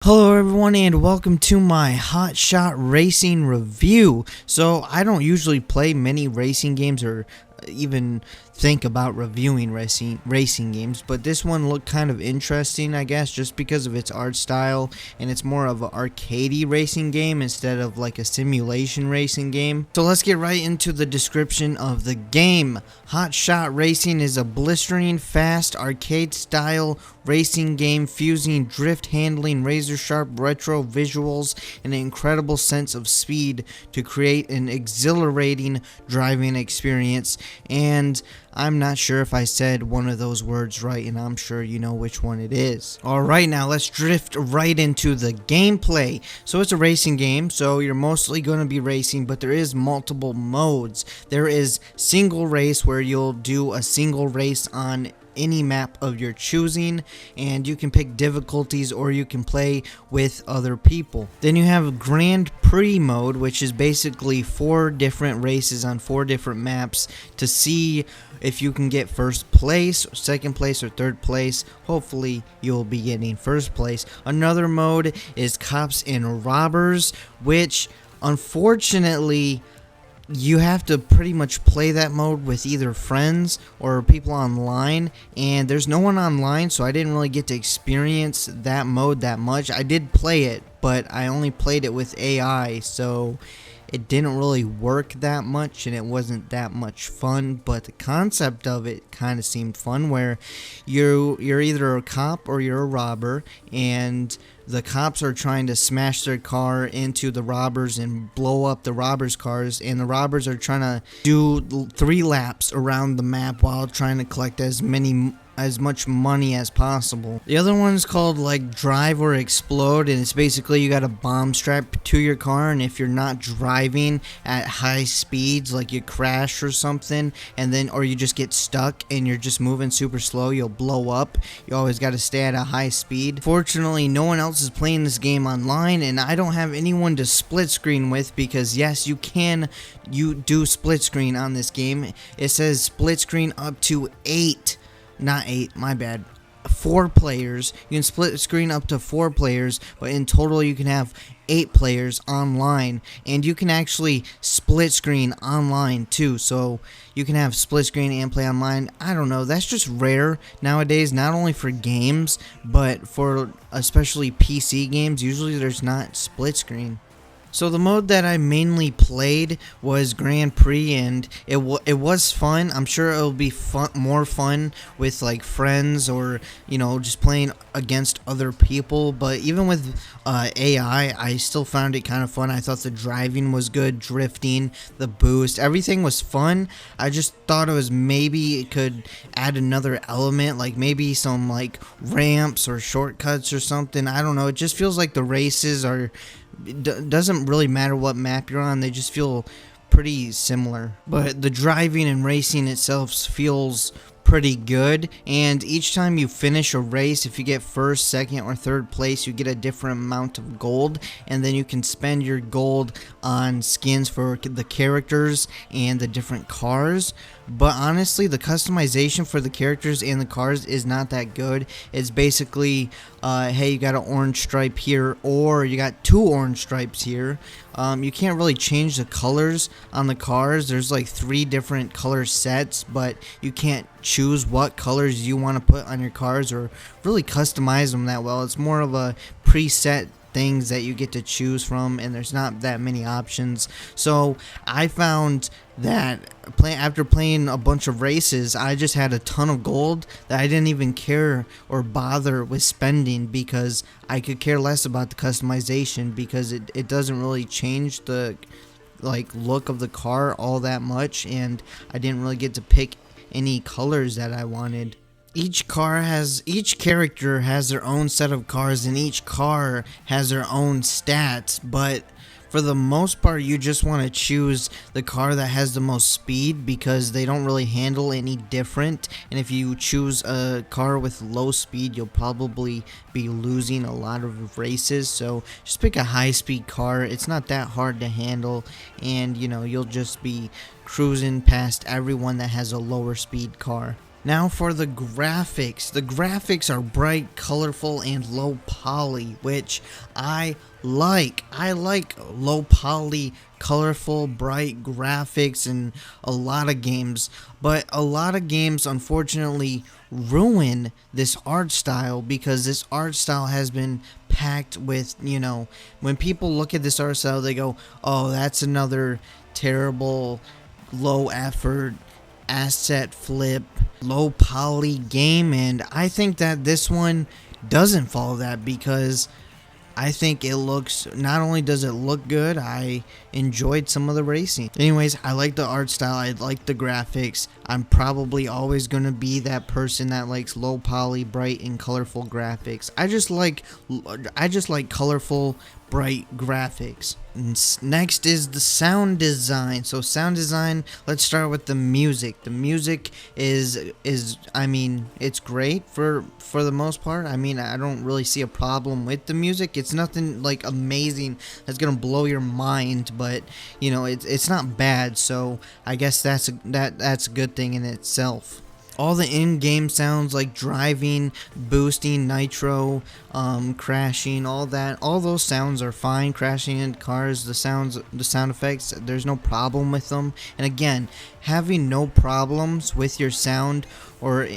Hello everyone and welcome to my Hotshot racing review. So I don't usually play many racing games or even think about reviewing racing games, but this one looked kind of interesting, I guess, just because of its art style, and it's more of an arcadey racing game instead of like a simulation racing game. So let's get right into the description of the game. Hotshot Racing is a blistering fast arcade style racing game fusing drift handling, razor sharp retro visuals, and an incredible sense of speed to create an exhilarating driving experience. And I'm not sure if I said one of those words right, and I'm sure you know which one it is. Alright, now let's drift right into the gameplay. So it's a racing game, so you're mostly going to be racing, but there is multiple modes. There is single race, where you'll do a single race on any map of your choosing, and you can pick difficulties or you can play with other people. Then you have Grand Prix mode, which is basically 4 different races on 4 different maps to see if you can get first place, second place, or third place. Hopefully you'll be getting first place. Another mode is Cops and Robbers, which unfortunately you have to pretty much play that mode with either friends or people online, and there's no one online, so I didn't really get to experience that mode that much. I did play it, but I only played it with AI, so it didn't really work that much and it wasn't that much fun. But the concept of it kind of seemed fun, where you're either a cop or you're a robber, and the cops are trying to smash their car into the robbers and blow up the robbers' cars, and the robbers are trying to do 3 laps around the map while trying to collect as much money as possible. The other one is called like Drive or Explode, and it's basically you got a bomb strapped to your car, and if you're not driving at high speeds, like you crash or something, and then or you just get stuck and you're just moving super slow, you'll blow up. You always got to stay at a high speed. Fortunately, no one else is playing this game online, and I don't have anyone to split screen with, because yes, you do split screen on this game. It says split screen up to 8. Not 8, my bad. 4 players. You can split screen up to 4 players, but in total you can have 8 players online, and you can actually split screen online too, so you can have split screen and play online. I don't know, that's just rare nowadays, not only for games, but for especially PC games. Usually there's not split screen. So the mode that I mainly played was Grand Prix, and it was fun. I'm sure it'll be more fun with like friends, or just playing against other people. But even with AI, I still found it kind of fun. I thought the driving was good, drifting, the boost, everything was fun. I just thought maybe it could add another element, like maybe some like ramps or shortcuts or something. I don't know. It just feels like the races are. Doesn't really matter what map you're on, they just feel pretty similar. But the driving and racing itself feels pretty good, and each time you finish a race, if you get first, second, or third place, you get a different amount of gold, and then you can spend your gold on skins for the characters and the different cars. But honestly, the customization for the characters and the cars is not that good. It's basically, hey, you got an orange stripe here, or you got 2 orange stripes here. You can't really change the colors on the cars. There's like 3 different color sets, but you can't choose what colors you want to put on your cars or really customize them that well. It's more of a preset things that you get to choose from, and there's not that many options. So I found that after playing a bunch of races, I just had a ton of gold that I didn't even care or bother with spending, because I could care less about the customization, because it doesn't really change the look of the car all that much, and I didn't really get to pick any colors that I wanted. Each character has their own set of cars, and each car has their own stats, but for the most part you just want to choose the car that has the most speed, because they don't really handle any different, and if you choose a car with low speed, you'll probably be losing a lot of races. So just pick a high speed car. It's not that hard to handle, and you'll just be cruising past everyone that has a lower speed car. Now for the graphics. The graphics are bright, colorful, and low poly, which I like. I like low poly, colorful, bright graphics in a lot of games, but a lot of games unfortunately ruin this art style because this art style has been packed with, when people look at this art style, they go, oh, that's another terrible, low effort, asset flip, low poly game. And I think that this one doesn't follow that because I think it looks, not only does it look good, I enjoyed some of the racing. Anyways, I like the art style, I like the graphics. I'm probably always going to be that person that likes low poly, bright and colorful graphics. I just like colorful, bright graphics. Next is the sound design. So sound design, let's start with the music. The music is I mean, it's great for the most part. I mean, I don't really see a problem with the music. It's nothing like amazing that's gonna blow your mind, but it's not bad. So I guess that's a good thing in itself. All the in-game sounds like driving, boosting, nitro, crashing, all those sounds are fine. Crashing in cars, the sound effects, there's no problem with them. And again, having no problems with your sound or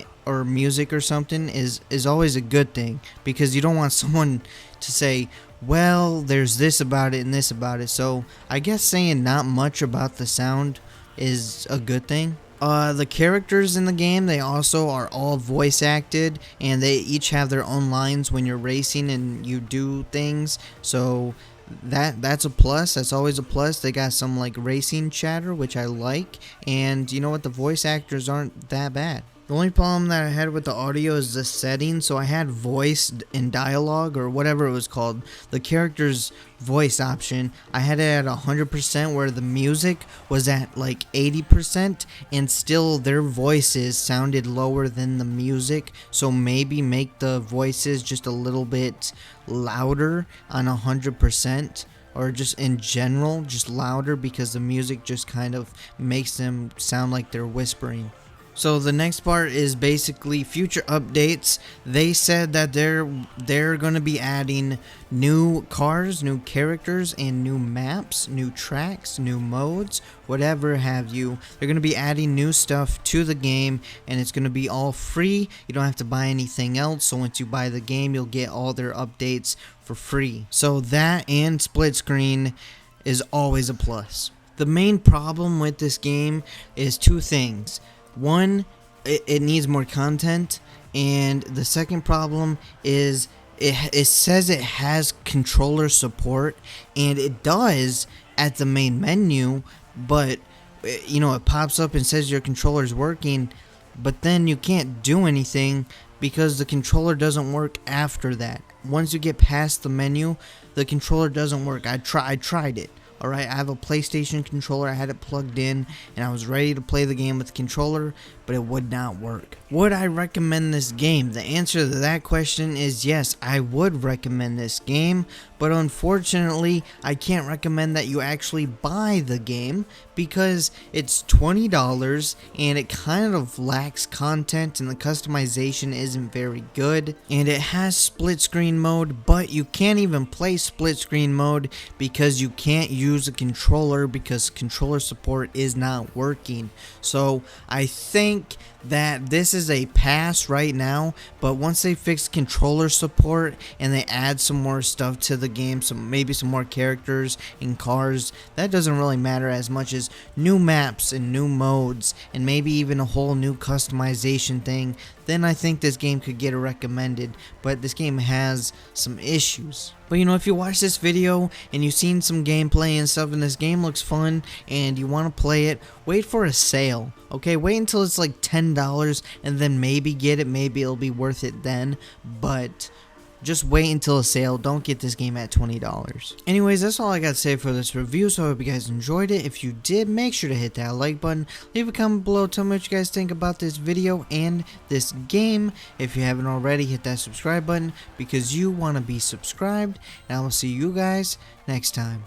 music or something is always a good thing, because you don't want someone to say, well, there's this about it and this about it. So I guess saying not much about the sound is a good thing. The characters in the game, they also are all voice acted, and they each have their own lines when you're racing and you do things. So that's a plus. That's always a plus. They got some like racing chatter, which I like, and you know what, the voice actors aren't that bad. The only problem that I had with the audio is the settings. So I had voice and dialogue, or whatever it was called, the character's voice option. I had it at 100%, where the music was at like 80%, and still their voices sounded lower than the music. So maybe make the voices just a little bit louder on 100%. Or just in general, just louder, because the music just kind of makes them sound like they're whispering. So the next part is basically future updates. They said that they're going to be adding new cars, new characters, and new maps, new tracks, new modes, whatever have you. They're going to be adding new stuff to the game, and it's going to be all free. You don't have to buy anything else. So once you buy the game, you'll get all their updates for free. So that and split screen is always a plus. The main problem with this game is two things. One, it needs more content, and the second problem is it says it has controller support, and it does at the main menu, but it pops up and says your controller's working, but then you can't do anything because the controller doesn't work after that. Once you get past the menu, the controller doesn't work. I tried it. Alright, I have a PlayStation controller, I had it plugged in, and I was ready to play the game with the controller, but it would not work. Would I recommend this game? The answer to that question is yes, I would recommend this game, but unfortunately, I can't recommend that you actually buy the game, because it's $20, and it kind of lacks content, and the customization isn't very good, and it has split screen mode, but you can't even play split screen mode because you can't use a controller, because controller support is not working. So I think that this is a pass right now, but once they fix controller support and they add some more stuff to the game, maybe some more characters and cars, that doesn't really matter as much as new maps and new modes, and maybe even a whole new customization thing, then I think this game could get recommended. But this game has some issues. But if you watch this video and you've seen some gameplay and stuff, and this game looks fun and you want to play it, wait for a sale. Okay, wait until it's like $10 and then maybe get it. Maybe it'll be worth it then, but just wait until a sale. Don't get this game at $20. Anyways, that's all I got to say for this review, so I hope you guys enjoyed it. If you did, make sure to hit that like button. Leave a comment below. Tell me what you guys think about this video and this game. If you haven't already, hit that subscribe button because you want to be subscribed. And I will see you guys next time.